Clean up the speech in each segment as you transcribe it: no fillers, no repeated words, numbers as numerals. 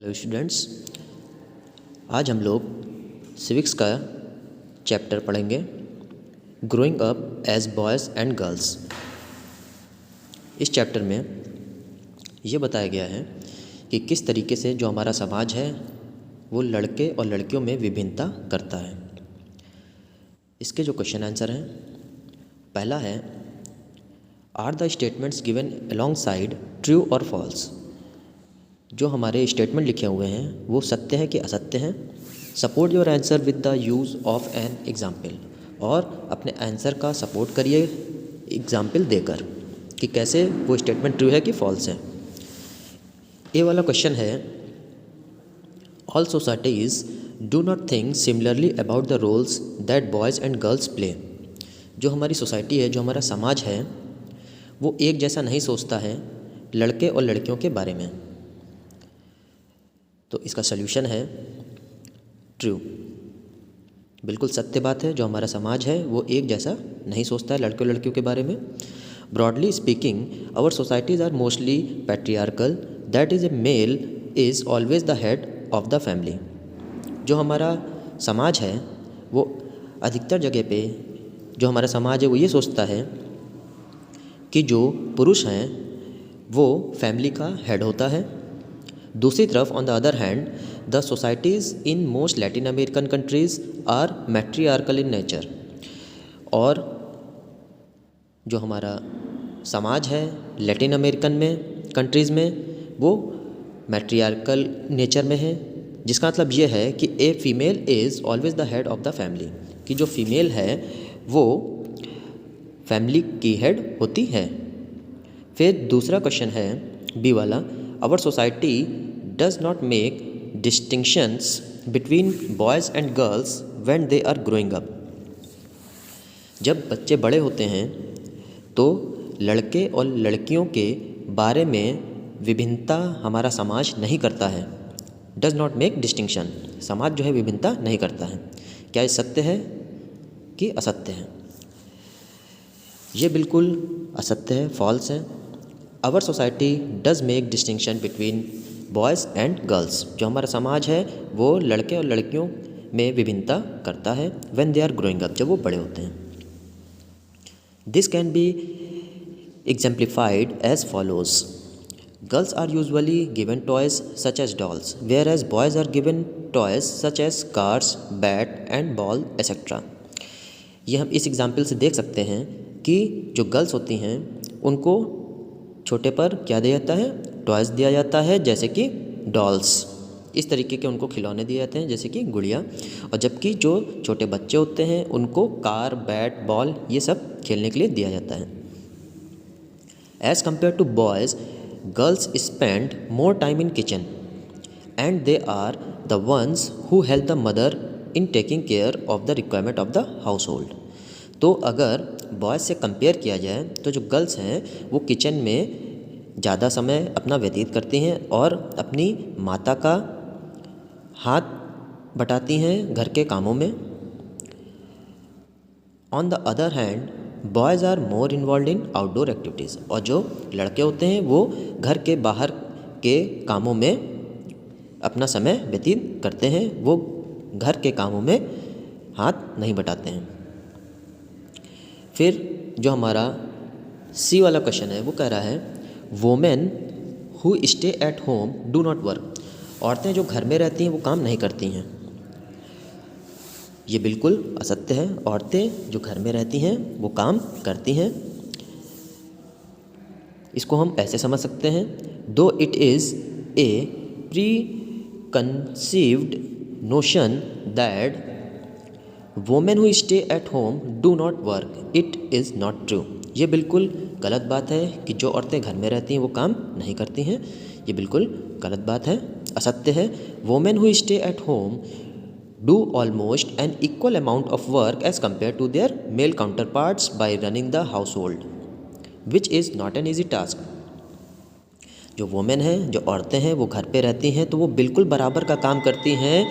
Hello students, आज हम लोग सिविक्स का चैप्टर पढ़ेंगे growing up as boys and girls. इस चैप्टर में ये बताया गया है कि किस तरीके से जो हमारा समाज है वो लड़के और लड़कियों में विभिन्नता करता है। इसके जो क्वेश्चन आंसर हैं, पहला है are the statements given alongside true और फॉल्स। जो हमारे स्टेटमेंट लिखे हुए हैं वो सत्य है कि असत्य हैं। Support your answer with the use of an example, और अपने आंसर का सपोर्ट करिए एग्जाम्पल देकर कि कैसे वो स्टेटमेंट ट्रू है कि फॉल्स है। ए वाला क्वेश्चन है all societies do not think similarly about the roles that boys and girls play. जो हमारी सोसाइटी है, जो हमारा समाज है, वो एक जैसा नहीं सोचता है लड़के और लड़कियों के बारे में। तो इसका सल्यूशन है ट्रू, बिल्कुल सत्य बात है। जो हमारा समाज है वो एक जैसा नहीं सोचता है लड़के और लड़कियों के बारे में। Broadly speaking our societies are mostly patriarchal, that is a male is always the head of the family. जो हमारा समाज है वो अधिकतर जगह पे जो हमारा समाज है वो ये सोचता है कि जो पुरुष हैं वो फैमिली का हेड होता है। दूसरी तरफ on the other hand the societies in most Latin American countries are matriarchal in nature. और जो हमारा समाज है लैटिन अमेरिकन में कंट्रीज़ में वो मैट्रियार्कल नेचर में है, जिसका मतलब ये है कि a female is always the head of the family, कि जो फीमेल है वो फैमिली की हेड होती है। फिर दूसरा क्वेश्चन है बी वाला, our society does not make distinctions between boys and girls when they are growing up. जब बच्चे बड़े होते हैं तो लड़के और लड़कियों के बारे में विभिन्नता हमारा समाज नहीं करता है। डज नॉट मेक डिस्टिंक्शन, समाज जो है विभिन्नता नहीं करता है। क्या ये सत्य है कि असत्य है? ये बिल्कुल असत्य है, फॉल्स है। Our society does make distinction between boys and girls. जो हमारा समाज है वो लड़के और लड़कियों में विभिन्नता करता है when they are growing up, जब वो बड़े होते हैं। This can be exemplified as follows. Girls are usually given toys such as dolls, whereas boys are given toys such as cars, bat and ball etcetera. ये हम इस example से देख सकते हैं कि जो गर्ल्स होती हैं उनको छोटे पर क्या दिया जाता है? टॉयज़ दिया जाता है, जैसे कि डॉल्स। इस तरीके के उनको खिलौने दिए जाते हैं जैसे कि गुड़िया। और जबकि जो छोटे बच्चे होते हैं उनको कार, बैट, बॉल ये सब खेलने के लिए दिया जाता है। As compared to boys, girls spend more time in kitchen and they are the ones who help the mother in taking care of the requirement of the household. तो अगर बॉयज़ से कंपेयर किया जाए तो जो girls हैं वो kitchen में ज़्यादा समय अपना व्यतीत करती हैं और अपनी माता का हाथ बटाती हैं घर के कामों में। On the other hand boys are more involve in outdoor activities. और जो लड़के होते हैं वो घर के बाहर के कामों में अपना समय व्यतीत करते हैं, वो घर के कामों में हाथ नहीं बटाते हैं। फिर जो हमारा सी वाला क्वेश्चन है वो कह रहा है women who stay at home do not work. औरतें जो घर में रहती हैं वो काम नहीं करती हैं। ये बिल्कुल असत्य है, औरतें जो घर में रहती हैं वो काम करती हैं। इसको हम ऐसे समझ सकते हैं, दो it is a pre conceived notion that women who stay at home do not work, it is not true. ये बिल्कुल गलत बात है कि जो औरतें घर में रहती हैं वो काम नहीं करती हैं। ये बिल्कुल गलत बात है, असत्य है। Women who stay at home do almost an equal amount of work as compared to their male counterparts by running the household, which is not an easy task. जो वोमेन हैं, जो औरतें हैं, वो घर पे रहती हैं तो वो बिल्कुल बराबर का काम करती हैं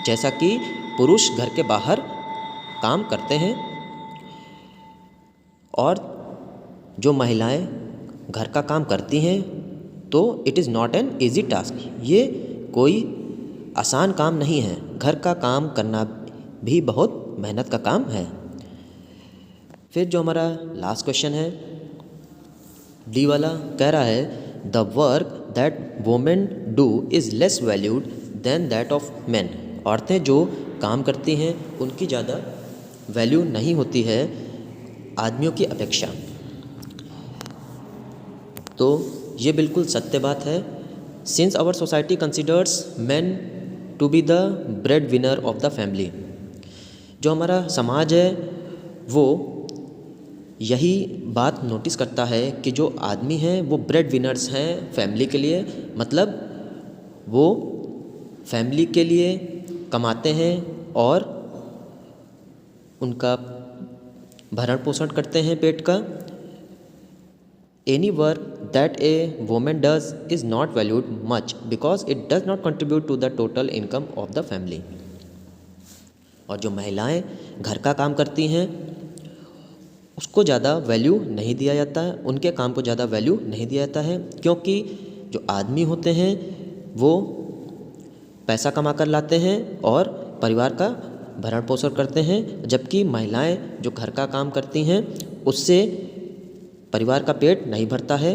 जैसा कि पुरुष घर के बाहर काम करते हैं। और जो महिलाएं घर का काम करती हैं तो it is not an easy task, ये कोई आसान काम नहीं है, घर का काम करना भी बहुत मेहनत का काम है। फिर जो हमारा लास्ट क्वेश्चन है डी वाला, कह रहा है the work that women do is less valued than that of man. औरतें जो काम करती हैं उनकी ज़्यादा वैल्यू नहीं होती है आदमियों की अपेक्षा। तो ये बिल्कुल सत्य बात है। Since our society considers man to be the breadwinner of the family, जो हमारा समाज है वो यही बात नोटिस करता है कि जो आदमी हैं वो ब्रेड विनर्स हैं फैमिली के लिए, मतलब वो फैमिली के लिए कमाते हैं और उनका भरण पोषण करते हैं पेट का। Any work that a women does is not valued much because it does not contribute to the total income of the family. और जो महिलाएं घर का काम करती हैं उसको ज़्यादा वैल्यू नहीं दिया जाता है, उनके काम को ज़्यादा वैल्यू नहीं दिया जाता है, क्योंकि जो आदमी होते हैं वो पैसा कमा कर लाते हैं और परिवार का भरण पोषण करते हैं, जबकि महिलाएं जो घर का काम करती हैं उससे परिवार का पेट नहीं भरता है,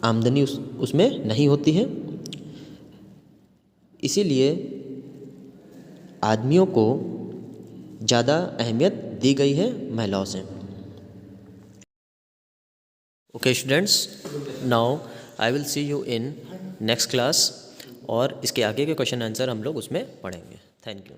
आमदनी उसमें नहीं होती है। इसीलिए आदमियों को ज़्यादा अहमियत दी गई है महिलाओं से। Okay students, now I will see you in next class और इसके आगे के क्वेश्चन आंसर हम लोग उसमें पढ़ेंगे। Thank you.